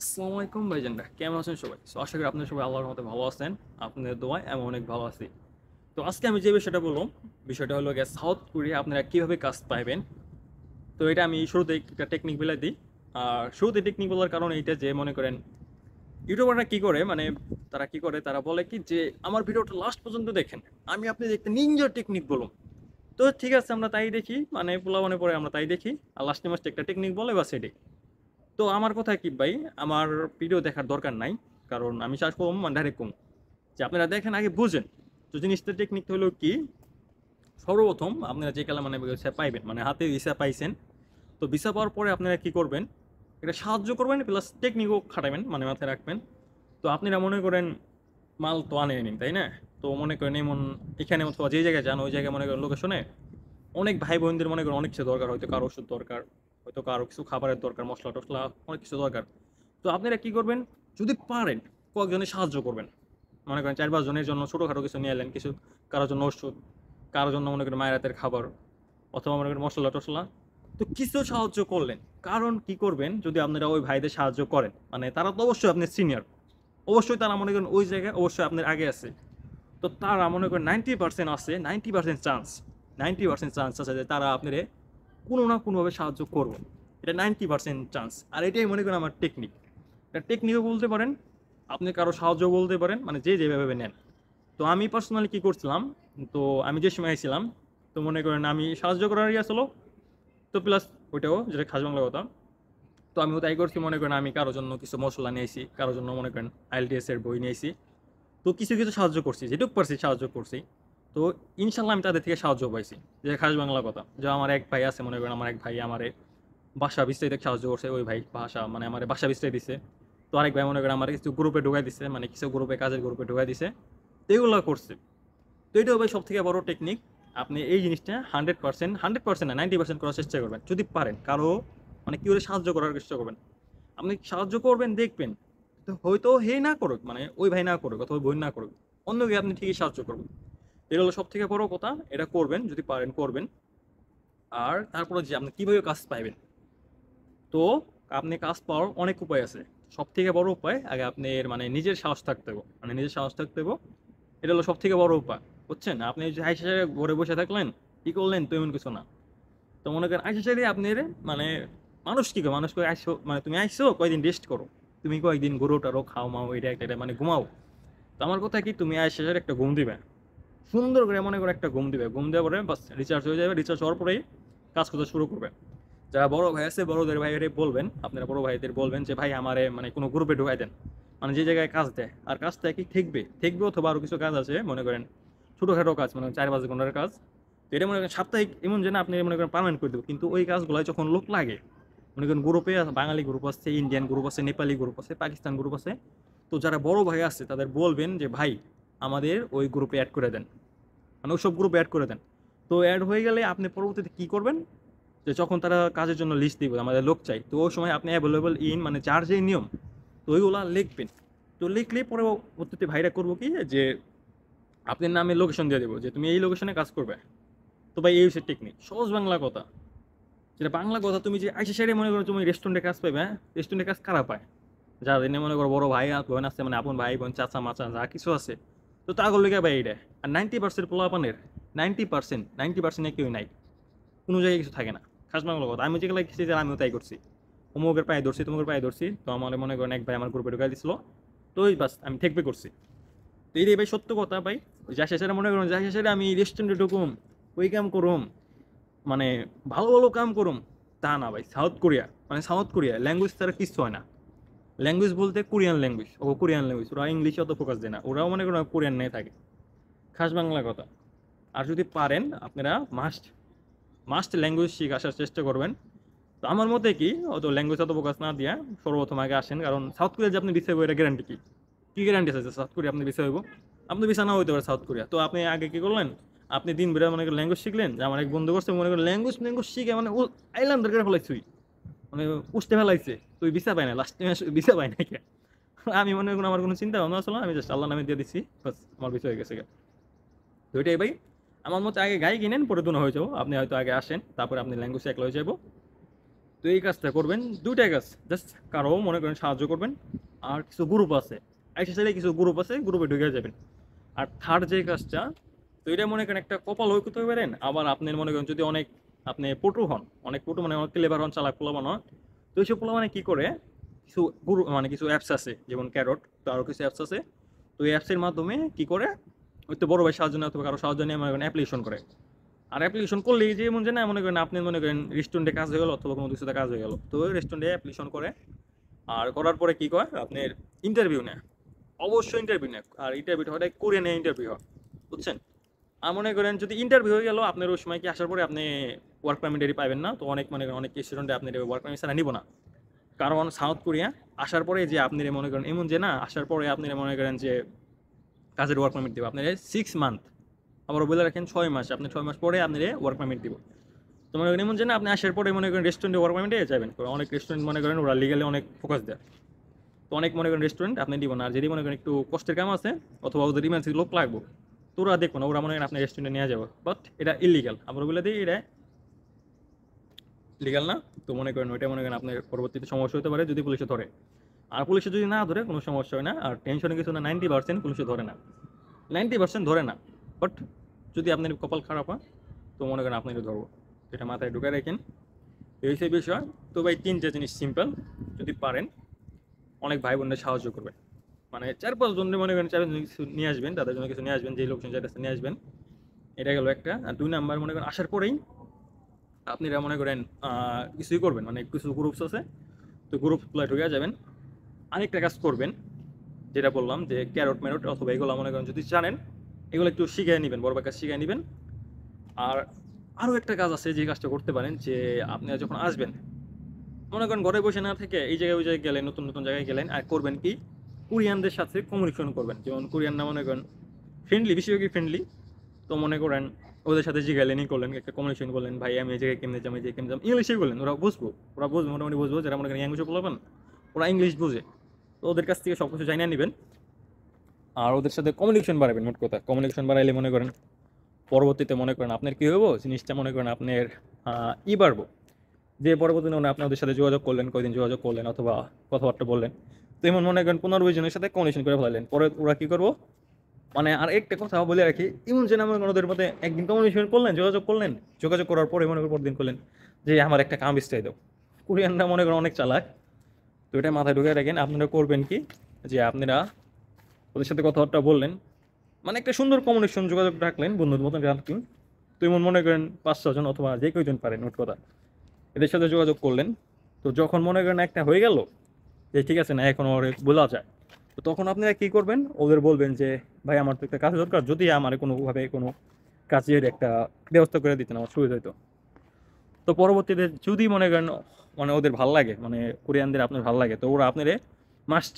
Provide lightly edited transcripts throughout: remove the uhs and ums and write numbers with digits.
আসসালামু আলাইকুম ভাইজানরা, কেমন আছেন সবাই? আশা করি আপনারা সবাই আল্লাহর মতো ভালো আছেন। আপনাদের দোয়ায় আমি অনেক ভালো আছি। তো আজকে আমি যে বিষয়টা বললাম, বিষয়টা হলো গিয়ে সাউথ কোরিয়া আপনারা কিভাবে কাজ পাইবেন। তো এটা আমি শুরুতে একটা টেকনিক বলে দিই। আর শুরুতে টেকনিক বলার কারণ এইটা যে মনে করেন ইউটিউবাররা কি করে, মানে তারা কি করে, তারা বলে কি যে আমার ভিডিওটা লাস্ট পর্যন্ত দেখেন, আমি আপনি দেখতে নিনজা টেকনিক বলুন। তো ঠিক আছে, আমরা তাই দেখি, মানে পোলাপানে পরে আমরা তাই দেখি, আর লাস্টে মাস্টে একটা টেকনিক বলে বা সেটাই। তো আমার কথা কি ভাই, আমার ভিডিও দেখার দরকার নাই। কারণ আমি চাষ করবো মানে ডাইরেক্ট কম, যে আপনারা দেখেন আগে বুঝেন। তো জিনিসটা টেকনিক হলো কি, সর্বপ্রথম আপনারা যে কালা মানে ভিসা পাইবেন, মানে হাতে ভিসা পাইছেন। তো ভিসা পাওয়ার পরে আপনারা কি করবেন, এটা সাহায্য করবেন প্লাস টেকনিকও খাটাবেন, মানে মাথায় রাখবেন। তো আপনারা মনে করেন মাল তো আনে নিন, তাই না? তো মনে করেন এমন এখানে অথবা যে জায়গায় যান ওই জায়গায় মনে করেন লোকেশনে অনেক ভাই বোনদের মনে করেন অনেক কিছু দরকার, হয়তো কারো ওষুধ দরকার, হয়তো কারো কিছু খাবারের দরকার, মশলা টশলা অনেক কিছু দরকার। তো আপনারা কি করবেন, যদি পারেন কয়েকজনের সাহায্য করবেন। মনে করেন 4-5 জনের জন্য ছোটোখাটো কিছু নিয়ে এলেন, কিছু কারোর জন্য ওষুধ, কারোর জন্য মনে করেন মায়ের হাতের খাবার, অথবা মনে করেন মশলা টশলা। তো কিছু সাহায্য করলেন। কারণ কি করবেন, যদি আপনারা ওই ভাইদের সাহায্য করেন, মানে তারা তো অবশ্যই আপনার সিনিয়র, অবশ্যই তারা মনে করেন ওই জায়গায় অবশ্যই আপনার আগে আছে। তো তারা মনে করেন 90% আছে, 90% চান্স, 90% চান্স আছে যে তারা আপনার কোনো না কোনোভাবে সাহায্য করবে। এটা 90% চান্স। আর এটাই মনে করেন আমার টেকনিক। এটা টেকনিকও বলতে পারেন, আপনি কারো সাহায্য বলতে পারেন, মানে যে যেভাবে নেন। তো আমি পার্সোনালি কি করছিলাম, তো আমি যে সময় ছিলাম, তো মনে করেন আমি সাহায্য করার আসলো। তো প্লাস ওইটাও যেটা খাস বাংলা কথা। তো আমিও তাই করছি, মনে করেন আমি কারোর জন্য কিছু মশলা নিয়েছি, কারোর জন্য মনে করেন আইএলটিএস এর বই নিয়েছি। তো কিছু কিছু সাহায্য করছি, যেটুকু পারছি সাহায্য করছি। তো ইনশাল্লাহ আমি তাদের থেকে সাহায্য পাইছি। যে খাস বাংলা কথা, যে আমার এক ভাই আছে, মনে করেন আমার এক ভাই আমারে বাসা বিস্তারিত সাহায্য করছে, ওই ভাই ভাষা মানে আমার বাসা বিস্তারিত দিছে। তো আরেক ভাই মনে করেন আমার কিছু গ্রুপে ঢুকাই দিছে, মানে কিছু গ্রুপে কাজের গ্রুপে ঢুকাই দিছে। তো এগুলো করছে। তো এটাও ভাই সব থেকে বড় টেকনিক। আপনি এই জিনিসটা 100%, 100% না 90% করার চেষ্টা করবেন যদি পারেন। কারো মানে কি করে সাহায্য করার চেষ্টা করবেন। আপনি সাহায্য করবেন দেখবেন, তো হয়তো হে না করুক, মানে ওই ভাই না করুক অথবা বোন না করুক, অন্য কেউ আপনি ঠিকই সাহায্য করবেন। এটা হলো সব থেকে বড় কথা, এটা করবেন যদি পারেন করবেন। আর তারপরে যে আপনি কিভাবে কাজ পাইবেন, তো আপনি কাজ পাওয়ার অনেক উপায় আছে। সব থেকে বড় উপায় আগে আপনার মানে নিজের সাহস থাকতে হবে, মানে নিজের সাহস থাকতে হবে। এটা হলো সব থেকে বড় উপায়। বুঝছেন? আপনি যে আইসা ঘরে বসে থাকলেন, কি করলেন, তো এমন কিছু না। তো মনে করেন আইসা সারি আপনার মানে মানুষ কি করে, মানুষ করে আইসো, মানে তুমি আইসো কয়দিন রেস্ট করো, তুমি কয়েকদিন গরু টারো খাও মাও, এটা একটা এটা মানে ঘুমাও। তো আমার কথা কি, তুমি আইসা সারি একটা ঘুম দিবে, সুন্দর করে মনে করে একটা ঘুম দিবে, ঘুম দেওয়ার পরে বাস রিচার্জ হয়ে যাবে, রিচার্জ হওয়ার পরেই কাজ করতে শুরু করবে। যারা বড় ভাই আছে বড়দের ভাইয়েরে বলবেন, আপনারা বড় ভাইদের বলবেন যে ভাই আমারে মানে কোনো গ্রুপে ঢুকাই দেন, মানে যে জায়গায় কাজ দেয় আর কাজটা কি ঠেকবে ঠেকবে, অথবা আরো কিছু কাজ আছে মনে করেন ছোটোখাটো কাজ, মানে 4-5 ঘন্টার কাজ। তো এটা মনে করেন সাপ্তাহিক এমন যে না আপনি মনে করেন পার্মানেন্ট করে দেবো, কিন্তু ওই কাজগুলো যখন লোক লাগে, মনে করেন গ্রুপে বাঙালি গ্রুপ আছে, ইন্ডিয়ান গ্রুপ আছে, নেপালি গ্রুপ আছে, পাকিস্তান গ্রুপ আছে। তো যারা বড় ভাই আছে তাদের বলবেন যে ভাই আমাদের ওই গ্রুপে অ্যাড করে দেন, মানে ওইসব গ্রুপে অ্যাড করে দেন। তো অ্যাড হয়ে গেলে আপনি পরবর্তীতে কী করবেন, যে যখন তারা কাজের জন্য লিস্ট দিবে আমাদের লোক চাই, তো ওই সময় আপনি অ্যাভেলেবল ইন মানে যার যেই নিয়ম, তো ওইগুলা লিখবেন। তো লিখলে পরে পরবর্তীতে ভাইরা করবো কি, যে আপনার নামে লোকেশন দিয়ে দেবো যে তুমি এই লোকেশনে কাজ করবে। তো ভাই এই হচ্ছে টেকনিক, সহজ বাংলা কথা। যেটা বাংলা কথা, তুমি যে আইসা সাইডে মনে করো তুমি রেস্টুরেন্টে কাজ পাবে, হ্যাঁ রেস্টুরেন্টে কাজ কারা পায়, যারা এনে মনে করো বড় ভাই বোন আছে, মানে আপন ভাই বোন চাচা মাচা যা কিছু আছে। তো তা করলে ভাই এটা। আর 90% পোলাপানের, 90% কেউই নাই, কোনো জায়গায় কিছু থাকে না। খাস বাংলা কথা, আমি যেগুলো কিছু আমিও তাই করছি। অমুকের পায়ে ধরছি, তমুকের পায়ে ধরছি, তো আমার মনে করেন এক ভাই আমার গ্রুপে ঢুকাই দিছিল। তো ওই বাস আমি ঠেকবে করছি। তো এই ভাই সত্য কথা ভাই, ওই যা শেষে মনে করেন যা শেষে আমি রেস্টুরেন্টে ঢুকুম, ওই কাম করুম, মানে ভালো ভালো কাম করুম, তা না ভাই। সাউথ কোরিয়া মানে সাউথ কোরিয়া ল্যাঙ্গুয়েজ তারা কিছু হয় না। ল্যাঙ্গুয়েজ বলতে কোরিয়ান ল্যাঙ্গুয়েজ, ও কোরিয়ান ল্যাঙ্গুয়েজ, ওরা ইংলিশে অত ফোকাস দেয় না, ওরাও মনে করেন কোরিয়ান নিয়ে থাকে। খাস বাংলা কথা। আর যদি পারেন আপনারা মাস্ট মাস্ট ল্যাঙ্গুয়েজ শিখে আসার চেষ্টা করবেন। তো আমার মতে কি, অত ল্যাঙ্গুয়েজ অত ফোকাস না দিয়া সর্বপ্রথম আগে আসেন। কারণ সাউথ কোরিয়া যে আপনি বিষয় হইব এটা গ্যারান্টি কি, কি গ্যারান্টি আছে যে সাউথ কোরিয়া আপনি বিষয় হইব? আপনি বিষয় না হইতে পারে সাউথ কোরিয়া। তো আপনি আগে কি করলেন, আপনি দিন বেড়ে মনে করেন ল্যাঙ্গুয়েজ শিখলেন। যে আমার এক বন্ধু করছে মনে করেন ল্যাঙ্গুয়েজ ল্যাঙ্গুয়েজ শিখে মানে ও আইল্যান্ডার করে ফেলাইছুই, মানে উঠতে ফেলাইছে। তুই ভিসা পাই না, লাস্ট টাইম ভিসা পাই না কে। আমি মনে করেন আমার কোনো চিন্তা ভাবনা আসলে না, আমি জাস্ট আল্লাহ নামে দিয়ে দিচ্ছি, বাস আমার বিষয় হয়ে গেছে গা। তো এটাই ভাই, আমার মতে আগে গাড়ি কিনেন পরে দুনো হয়ে যাবো। আপনি হয়তো আগে আসেন, তারপরে আপনি ল্যাঙ্গুয়েজ একলা হয়ে যাবো। তো এই কাজটা করবেন, দুইটাই কাজ, জাস্ট কারো মনে করেন সাহায্য করবেন, আর কিছু গ্রুপ আছে আইসা চাইলে কিছু গ্রুপ আছে, গ্রুপে ঢুকে যাবেন। আর থার্ড যে কাজটা, তো এটা মনে করেন একটা কপাল হয়ে করতে পারেন, আবার আপনার মনে করেন যদি অনেক আপনি পটু হন, অনেক পটু মানে অনেক ক্লেভার হন, চালাক পোলাপান হন, তো এইসব পোলাপানে কি করে, কিছু গ্রুপ মানে কিছু অ্যাপস আছে যেমন ক্যারট, তো আরও কিছু অ্যাপস আছে। তো এই অ্যাপসের মাধ্যমে কি করে, ওই তো বড় ভাই সাহায্য নেয় অথবা কারো সাহায্য নিয়ে মনে করেন অ্যাপ্লিকেশন করে। আর অ্যাপ্লিকেশন করলেই যে এমন যে না মনে করেন আপনি মনে করেন রেস্টুরেন্টে কাজ হয়ে গেল অথবা কোনো কিছুতে কাজ হয়ে গেল, তো ওই রেস্টুরেন্টে অ্যাপ্লিকেশন করে। আর করার পরে কি কয় আপনার ইন্টারভিউ নেয়, অবশ্যই ইন্টারভিউ নেয়। আর ইন্টারভিউটা হয় কোরিয়ানে ইন্টারভিউ হয়, বুঝছেন। আর মনে করেন যদি ইন্টারভিউ হয়ে গেল আপনার, ওই সময় কি আসার পরে আপনি ওয়ার্ক পারমিটেরই পাবেন না, তো অনেক মনে করেন অনেক স্টুডেন্টে আপনার ওয়ার্ক পারমিট ছাড়া নিব না। কারণ সাউথ কোরিয়া আসার পরে যে আপনি মনে করেন এমন যে না আসার পরে আপনি মনে করেন যে কাজের ওয়ার্ক পারমিট দেবো আপনার 6 মান্থ, আবার বলে রাখেন 6 মাস, আপনি 6 মাস পরে আপনার ওয়ার্ক পারমিট দিব। তো মনে করেন এমন যে না আপনি আসার পরে মনে করেন রেস্টুরেন্টে ওয়ার্ক পারমিটে যাবেন, অনেক রেস্টুরেন্ট মনে করেন ওরা লিগালি অনেক ফোকাস দেয়। তো অনেক মনে করেন রেস্টুরেন্ট আপনি দিব না। আর যদি মনে করেন একটু কষ্টের কাম আছে অথবা ওদের ইমার্জেন্সি লোক লাগবে, তো ওরা দেখবো না, ওরা মনে করেন আপনার রেস্টুরেন্টে নিয়ে যাবো, বাট এটা ইলিগাল। আমরা বলে দিই এটা লিগাল না। তো মনে করেন ওইটা মনে করেন আপনার পরবর্তীতে সমস্যা হতে পারে যদি পুলিশে ধরে। আর পুলিশে যদি না ধরে কোনো সমস্যা হয় না, আর টেনশনে কিছু না, 90% পুলিশে ধরে না, 90% ধরে না। বাট যদি আপনার কপাল খারাপ হয় তো মনে করেন আপনাকে ধরবো, এটা মাথায় ঢুকে রাখেন। এই সেই বিষয়। তো ভাই 3টা জিনিস সিম্পল, যদি পারেন অনেক ভাই বোনদের সাহায্য করবেন, মানে 4-5 জনের মনে করেন 4 জন কিছু নিয়ে আসবেন, তাদের জন্য কিছু নিয়ে আসবেন, যে লোকজন যাদের নিয়ে আসবেন। এটা গেল একটা। আর 2 নাম্বার মনে করেন আসার পরেই আপনারা মনে করেন কিছুই করবেন, মানে কিছু গ্রুপস আছে, তো গ্রুপগুলো ঢুকে যাবেন। আরেকটা কাজ করবেন, যেটা বললাম যে ক্যারট ম্যারট অথবা এগুলো মনে করেন যদি জানেন, এগুলো একটু শিখে নেবেন, বড় কাজ শিখে নেবেন। আর আরও একটা কাজ আছে যে কাজটা করতে পারেন, যে আপনারা যখন আসবেন মনে করেন ঘরে বসে না থেকে এই জায়গায় ওই জায়গায় গেলেন, নতুন নতুন জায়গায় গেলেন, আর করবেন কি কোরিয়ানদের সাথে কমিউনিকেশন করবেন। যেমন কোরিয়ান না মনে করেন ফ্রেন্ডলি, বেশিরভাগই ফ্রেন্ডলি। তো মনে করেন ওদের সাথে জিগালেনই করলেন, একটা কমিউনিকেশন করলেন, ভাই আমি এই জায়গায় কেমনে যাম, এই জায়গায় কেমনে যাম, ইংলিশে করলেন, ওরা বুঝবো, ওরা বুঝবে, মোটামুটি বুঝবো, যারা মনে করেন ইংলিশে বলবেন ওরা ইংলিশ বুঝে। তো ওদের কাছ থেকে সব কিছু জানিয়ে নেবেন, আর ওদের সাথে কমিউনিকেশন বাড়াবেন। মোট কথা কমিউনিকেশন বাড়াইলে মনে করেন পরবর্তীতে মনে করেন আপনার কী হবো জিনিসটা, মনে করেন আপনার বাড়বো, যে পরবর্তীতে মনে আপনি ওদের সাথে যোগাযোগ করলেন, কয়দিন যোগাযোগ করলেন অথবা কথাবার্তা বললেন, তো এমন মনে করেন 15-20 জনের সাথে কমিউনিকেশন করে ফেলালেন, পরে ওরা কী করবো, মানে আর একটা কথা বলে রাখি, এমন যে মনে করেন ওদের মধ্যে একদিন কমিউনিকেশন করলেন, যোগাযোগ করলেন, যোগাযোগ করার পরে মনে করেন পরদিন করলেন যে আমার একটা কাম বিস্তারিত দাও। কোরিয়ানরা মনে করেন অনেক চালাক, তো এটা মাথায় ঢুকে রাখেন। আপনারা করবেন কি, যে আপনারা ওদের সাথে কথাবার্তা বললেন, মানে একটা সুন্দর কমিউনিকেশন যোগাযোগ রাখলেন, বন্ধুর মতন রাখলেন। তো এমন মনে করেন 5-6 জন অথবা যে কয়জন পারেন, মোট কথা এদের সাথে যোগাযোগ করলেন। তো যখন মনে করেন একটা হয়ে গেল যে ঠিক আছে না এখন ওর বলা যায়, তো তখন আপনারা কী করবেন, ওদের বলবেন যে ভাই আমার তো একটা কাজ দরকার, যদি আমার কোনোভাবে কোনো কাজের একটা ব্যবস্থা করে দিতেন আমার সুবিধা হতো। তো পরবর্তীতে যদি মনে করেন মানে ওদের ভাল লাগে, মানে কোরিয়ানদের আপনার ভাল লাগে, তো ওরা আপনার মাস্ট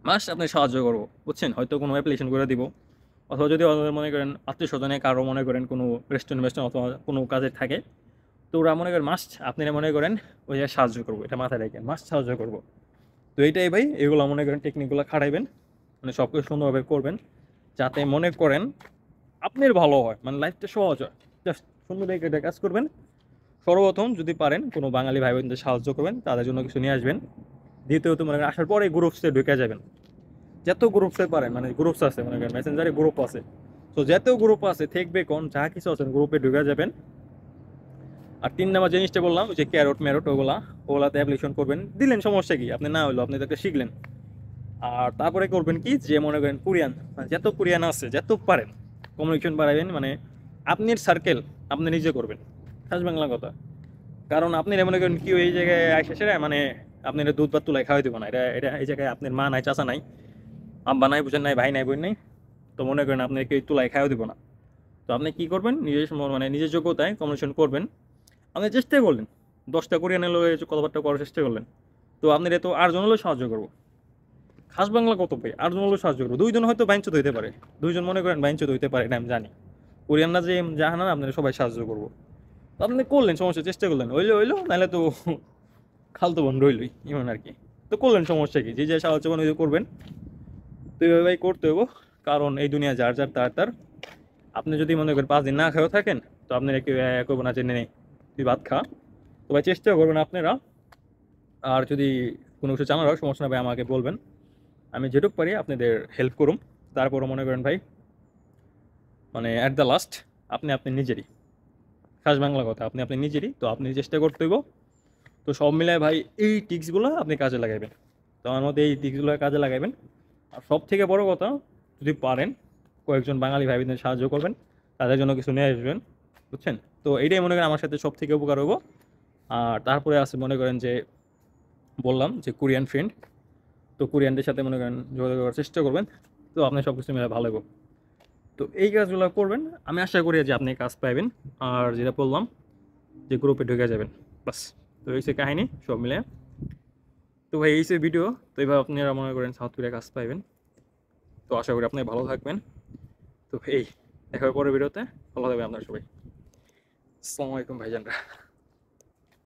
মাস্ট আপনি সাহায্য করবো, বুঝছেন। হয়তো কোনো অ্যাপ্লিকেশন করে দিব, অথবা যদি ওদের মনে করেন আত্মীয় স্বজনে কারো মনে করেন কোনো রেস্টুরেন্ট অথবা কোনো কাজে থাকে, তো ওরা মনে করেন মাস্ট আপনারা মনে করেন ওই জায়গায় সাহায্য করবো, এটা মাথায় রেখে মাস্ট সাহায্য করবো। তো এইটাই ভাই, এগুলো মনে করেন টেকনিকগুলো খাটাইবেন, মানে সব কিছু সুন্দরভাবে করবেন, যাতে মনে করেন আপনার ভালো হয়, মানে লাইফটা সহজ হয়। জাস্ট সুন্দর এটা কাজ করবেন। সর্বপ্রথম যদি পারেন কোনো বাঙালি ভাই বোনদের সাহায্য করবেন, তাদের জন্য কিছু নিয়ে আসবেন। দ্বিতীয়ত মনে করেন আসার পরে গ্রুপসে ঢুকে যাবেন, যত গ্রুপসে পারেন, মানে গ্রুপস আছে মনে করেন মেসেঞ্জারে গ্রুপ আছে, তো যত গ্রুপ আছে থাকবে কোন যা কিছু আছেন গ্রুপে ঢুকে যাবেন। আর 3 নাম্বার জিনিসটা বললাম যে ক্যারট ম্যারট ওগুলাতে অ্যাপ্লিকেশন করবেন, দিলেন, সমস্যা কি, আপনি না হলো আপনি তাকে শিখলেন। আর তারপরে করবেন কি, যে মনে করেন কোরিয়ান, মানে যত কোরিয়ান আছে যত পারেন কমিউনিকেশন বাড়াবেন, মানে আপনার সার্কেল আপনি নিজে করবেন, খাস বাংলা কথা। কারণ আপনি মনে করেন কি এই জায়গায় আসে সেরা, মানে আপনার দুধ ভাত তুলাই খাওয়াই দেবো না, এটা এটা এই জায়গায় আপনার মা নাই, চাচা নাই, আব্বা নাই, বুঝেন নাই, ভাই নাই, বোন নাই, তো মনে করেন আপনাকে তুলাই খাওয়া দিব না। তো আপনি কি করবেন, নিজের মানে নিজের যোগ্যতায় কমিউনিকেশন করবেন। আপনি চেষ্টা করলেন 10টা কোরিয়ান এলো কথাবার্তা করার চেষ্টা করলেন, তো আপনার তো 8 জন হলেও সাহায্য করবো। খাস বাংলা কত পাই, 8 জন হলেও সাহায্য করবো। 2 জন হয়তো বাইঞ্চুত হইতে পারে, 2 জন মনে করেন বাইঞ্চুত হইতে পারে, এটা আমি জানি। কোরিয়ানরা যে জাহান না, আপনারা সবাই সাহায্য করবো। তো আপনি করলেন, সমস্যা, চেষ্টা করলেন, হইলো নাহলে তো খালতো বোন রইলই এমন আর কি। তো করলেন, সমস্যা কি, যে সাহায্য ওই করবেন। তো এইভাবে করতে হবো, কারণ এই দুনিয়া যার যার তার তার। আপনি যদি মনে করেন 5 দিন না খেয়েও থাকেন, তো আপনার কেউ করবো না যে নেই তুই ভাত খা, তো ভাই চেষ্টা করবেন আপনারা। আর যদি কোনো কিছু জানার হয় সমস্যা না ভাই, আমাকে বলবেন, আমি যেটুকু পারি আপনাদের হেল্প করুম। তারপরও মনে করেন ভাই মানে অ্যাট দ্য লাস্ট আপনি আপনি নিজেরই, খাস বাংলা কথা, আপনি আপনি নিজেরই, তো আপনি চেষ্টা করতে হইব। তো সব মিলায় ভাই এই টিক্সগুলো আপনি কাজে লাগাইবেন। তো আমার মধ্যে এই টিক্সগুলো কাজে লাগাইবেন। আর সব থেকে বড় কথা, যদি পারেন কয়েকজন বাঙালি ভাই বোনদের সাহায্য করবেন, তাদের জন্য কিছু নিয়ে আসবেন, বুঝছেন? তো এইটাই মনে করেন আমার সাথে সব থেকে উপকার হবো। আর তারপরে আছে মনে করেন যে বললাম যে কোরিয়ান ফ্রেন্ড, তো কোরিয়ানদের সাথে মনে করেন যোগাযোগ করার চেষ্টা করবেন। তো আপনার সব কিছু মিলে ভালো হবে। তো এই কাজগুলো করবেন, আমি আশা করি যে আপনি কাজ পাইবেন। আর যেটা বললাম যে গ্রুপে ঢুকে যাবেন, বাস। তো এই সে কাহিনী সব মিলে। তো ভাই এই সে ভিডিও। তো এইভাবে আপনারা মনে করেন সাউথ কোরিয়া কাজ পাইবেন। তো আশা করি আপনি ভালো থাকবেন। তো এই দেখা হবে পরের ভিডিওতে। ভালো থাকবেন আপনারা সবাই। আসসালামু আলাইকুম ভাইজানরা।